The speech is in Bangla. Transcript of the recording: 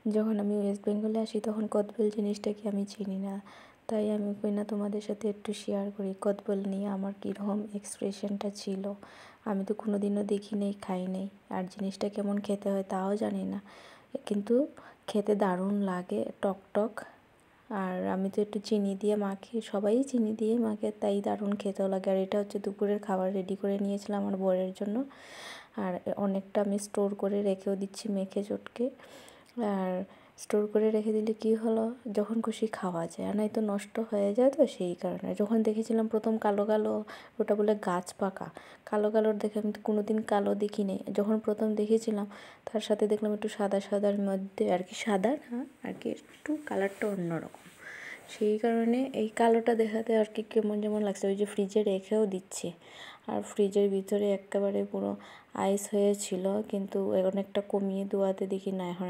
যখন আমি ওয়েস্ট বেঙ্গলে আসি তখন কদবেল জিনিসটাকে আমি চিনি না, তাই আমি কই না তোমাদের সাথে একটু শেয়ার করি কদবেল নিয়ে আমার কীরকম এক্সপ্রেশনটা ছিল। আমি তো কোনো দিনও দেখি নেই, খাই নেই, আর জিনিসটা কেমন খেতে হয় তাও জানি না, কিন্তু খেতে দারুণ লাগে, টক টক। আর আমি তো একটু চিনি দিয়ে মাখি, সবাই চিনি দিয়ে মাখে, তাই দারুণ খেতেও লাগে। আর এটা হচ্ছে দুপুরের খাবার রেডি করে নিয়েছিলাম আমার বরের জন্য, আর অনেকটা আমি স্টোর করে রেখেও দিচ্ছি মেখে চটকে। আর স্টোর করে রেখে দিলে কি হলো, যখন খুশি খাওয়া যায়, আর নয়তো নষ্ট হয়ে যায়, তো সেই কারণে। যখন দেখেছিলাম প্রথম কালো কালো, ওটা বলে গাছ পাকা, কালো কালোর দেখে আমি তো কোনো দিন কালো দেখি নেই, যখন প্রথম দেখেছিলাম তার সাথে দেখলাম একটু সাদা সাদার মধ্যে আর কি, সাদা না আর কি, একটু কালারটা অন্যরকম, সেই কারণে এই কালোটা দেখাতে আর কি কেমন যেমন লাগছে। ওই যে ফ্রিজে রেখেও দিচ্ছি, আর ফ্রিজের ভিতরে একেবারে পুরো আইস হয়েছিল, কিন্তু অনেকটা কমিয়ে দেওয়াতে দেখি না এখন